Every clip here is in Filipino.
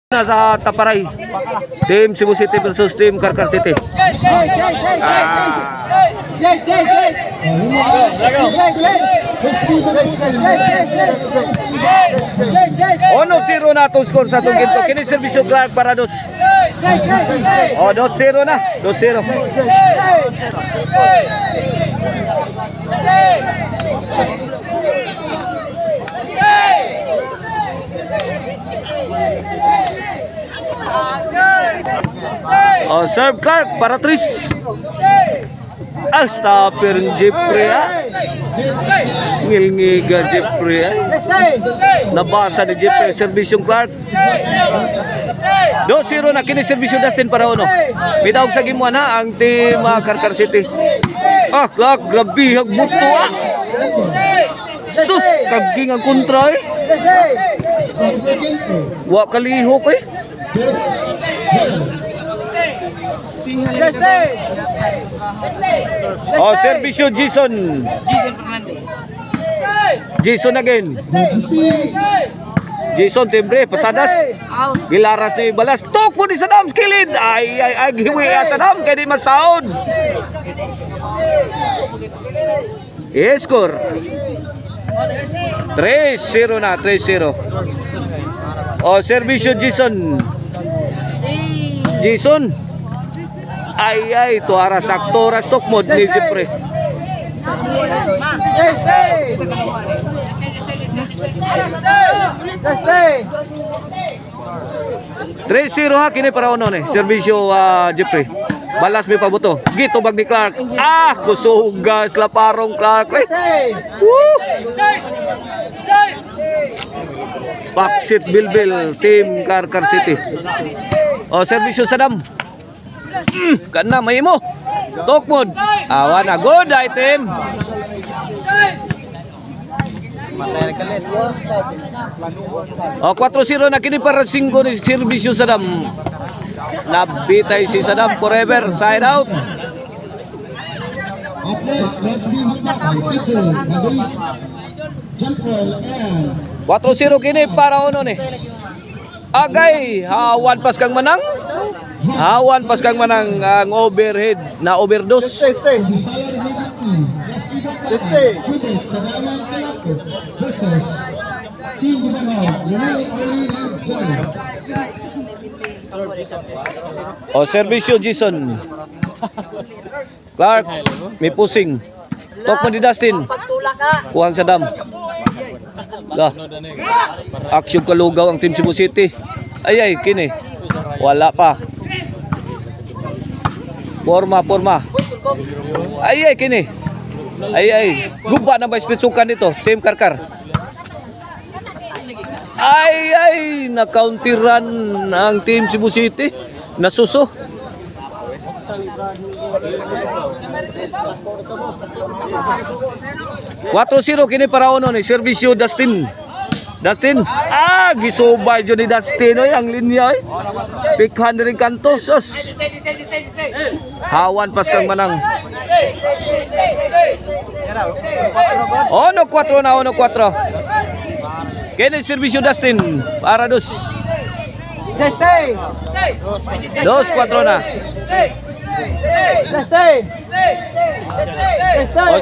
na sa Taparay. Team Cebu City versus Team Karkar City. 1-0 na itong score sa itong ginto. Kini servisyo Clark para dos. 2-0 na. 2-0. Serve Clark para Tris. Stopper Jeffrey ngilngiga Jeffrey nabasa ni Jeffrey. Servisyo Clark 2-0 na. Kini servisyo Dustin para uno. Bidawag sa gimuan na ang team Karkar City. Clark grabe hagbuto sus kaging ang kontra wa kalihok servisyo Jason again. Jason timbre pasadas gilaras ni balas tok mo di Sadam skilid ay giwi Sadam kay di masound score 3-0 na. 3-0. Servisyo Jason ay tuara sakto ras tok mod ni Jeffrey. Tresero ha kini para uno ni servisyo Jeffrey. Balas may pabuto. Gito bag ni Clark. Kusugas laparong Clark. Backseat Bilbil Team Karkar City. Servisyo Sadam. Kana may mo. Tokmod. Awan na good item. 4-0 na kini para 5 ni servisyo Sadam. Nabitay si Sadam forever side out. 4-0 kini para uno ni. Agay hawan pas kang manang. Ang overhead na overdose. Servisyo Jason Clark may pusing tok mo di Dustin kuhang Sadam aksyon kalugaw ang Team Cebu City ay kini wala pa forma ay kini guba na ba spitsukan dito Team Karkar ay na-counter-run ang Team Cebu City. Nasuso. 4-0 kini para uno ni servisyo Dustin. Gisubay jud ni Dustin ang linya Pikhan rin kanto sus. Hawan pas kang manang. 1-4 na 1-4. Kini servisyo Dustin para dos. 2-4 na.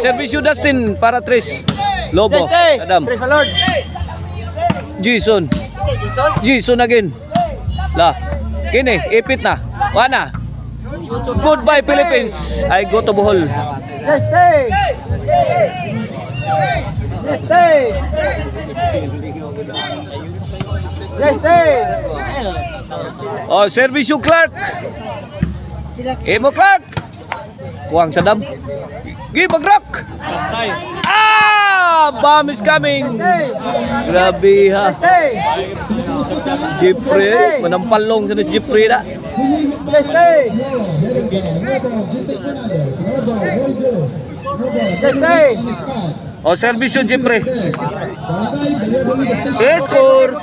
Servisyo Dustin para Tris. Lobo Sadam. Jason again. Kini ipit na. Wana. Goodbye Philippines. I go to Bohol. Servisyo Clark. Emo Clark. Kuang Sadam. Gibag-rock. Bomb is coming. Grabe ha. Jeffrey manampalong sa Jeffrey da. Servisyo Jeffrey. Score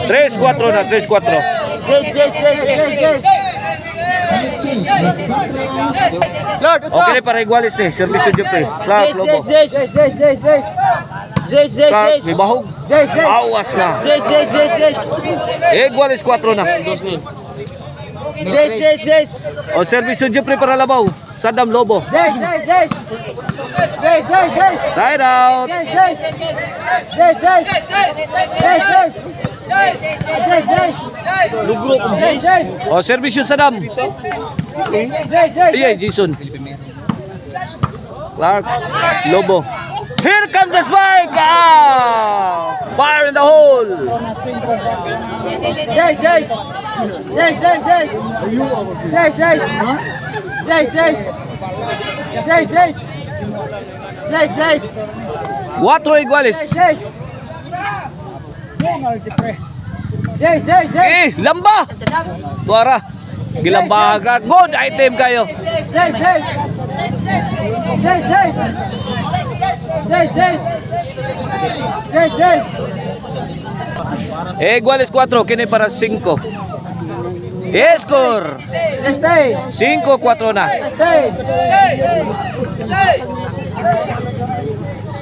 3-4 na. 3-4. Okay para iguales ni servisyo Jeffrey. Clark Lobo. Jace. Clark, may bahog. Awas na. Jace. Iguales 4 na. Jace. O servisyo Jeffrey para labaw. Saddam Lobo. Jace. Side out. O servisyo Saddam. Iyay, Jason. Clark, Lobo. Here comes the spike! Ah! Fire in the hole! Cuatro iguales. Lamba! Tuara. Gilambaga. Good item kayo. Iguales 4, kini para 5. Score 5-4 na.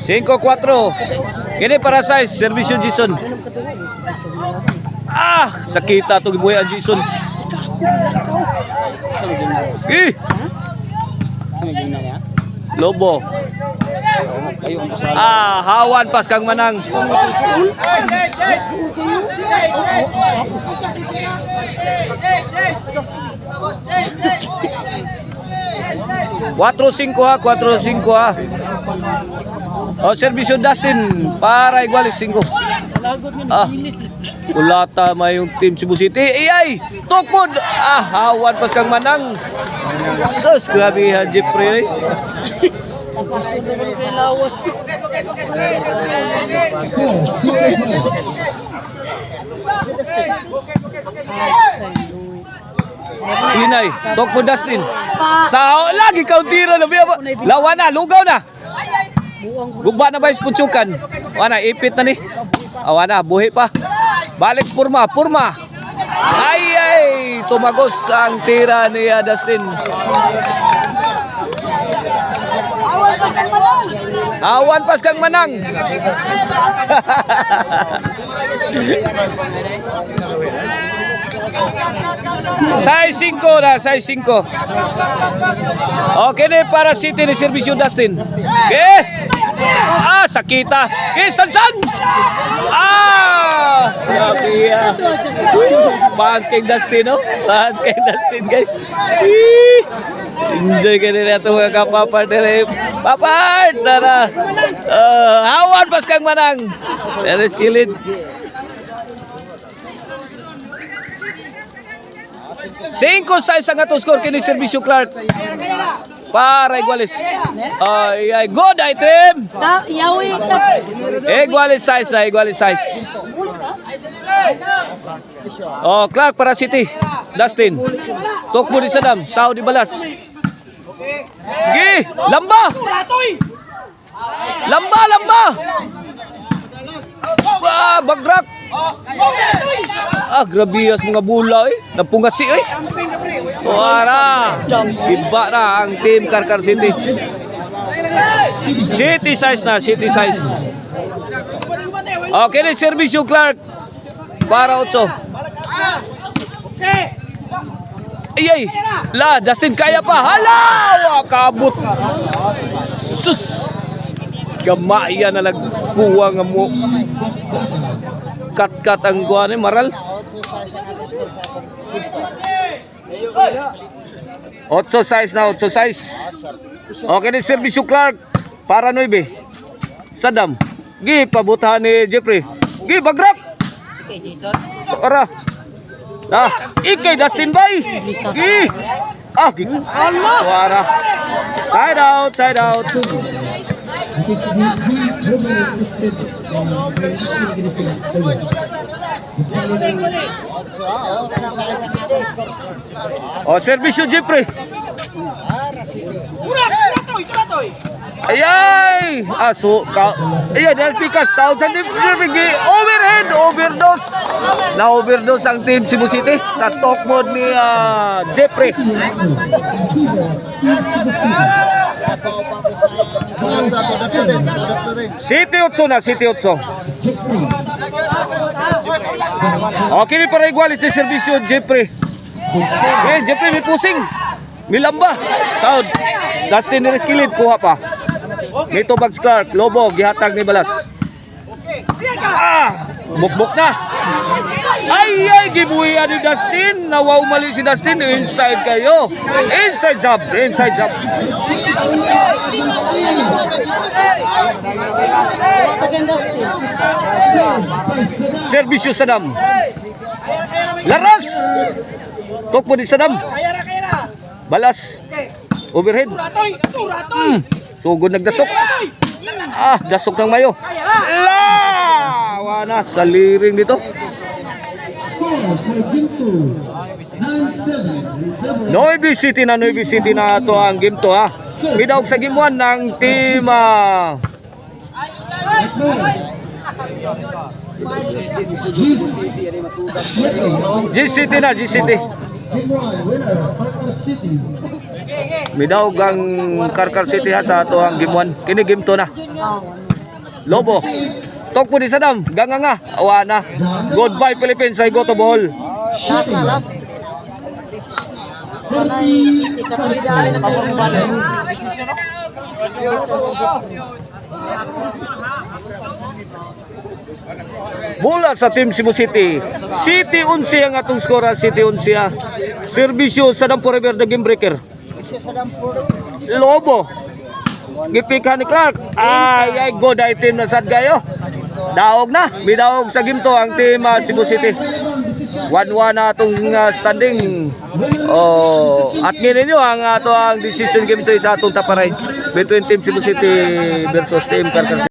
5-4. Kini para 6, servisyo Jason. Sakita to gibuhay ang Jason. Lobo. Hawan pas kang manang. Cuatro cinco ha. O servisyo Dustin para iguales 5. Ulata may yung team Cebu City. Iyay! Tukpod! Hawan pas kang manang. Sus, grabe ha, Jeffrey. Inay, Tukpod Dustin. Lagi kauntira na biya. Lawa na, lugaw na. Gugba na ba yung putsukan? Wana, ipit na ni. Wana, buhi pa. Balik purma. Ay, tumagos ang tira ni Dustin. Awan pas kang manang. Size 5 na, size 5. Okay na para City ni servisyo Dustin. Okay. Sakita. Okay, Sansan. Fans kay Dustin, no? Fans kay Dustin, guys. Enjoy ka nila ito mga kapapartner. Papartner. Hawan pas kang manang. Teres kilid. 5-6 ang atong score kini servisyo Clark. Para iguales. Good item. Iguales size. Clark para City. Dustin. Tukbo ni Saddam. Saudi balas. Sige. Lamba. Bagrak. Grabias mga bula napungasi Tuara. Iba na ang team Karkar City. City size. Okay na servisyo Clark para 8. Iyay. Dustin kaya pa. Kabut. Sus. Gamaya na nagkuha nga mo. Kat ang kuha ni Maral. 8 size. Okay ni servisyo Clark para 9. Saddam. Pabutahan ni Jeffrey. Bagrak. Ora. Ikay Dustin bay. Suara. Side out. Servisyo Jeffrey. Ayay! Dahil pikas sound sa overhead, overdose. Na-overdose ang team Cebu City sa talk mode ni Jeffrey. City 8 na, City 8. Okay, ni para igualis ni servisyo, Jeffrey. Okay, Jeffrey, may pusing. Milamba. Sound. Dustin ni Kilid, kuha pa. May Tobags Clark, Lobo, gihatag ni Balas. Bukbuk na. Ay, gibuhian ni Dustin. Nawaw mali si Dustin. Inside kayo. Inside job. Inside job. Servisyo Sadam. Laras. Tok mo di Sadam. Balas. Overhead. Sugod nagdasok. Dasok ng mayo. Wana sa liring dito. Nueva City na to ang game to ha. Midawag sa game 1 ng team G-City na, G-City. Midawag ang Karkar City ha sa ato ang game 1. Kini game 2 na. Lobo. Tok po di Sadam. Ganga. Awana. Goodbye Philippines. I go to Bohol. Last. Mula sa team Cebu City. City 11 ang atong skora. City 11. Servisyo Sadam Forever the game breaker. Lobo. Gipika ni Clark. Ay good item na sad kayo. Daog na. Bidawog sa game to ang team Cebu City. 1-1 na atong standing. At ngayon nyo ang ato ang decision game to sa atong taparay between team Cebu City versus team Karkar City.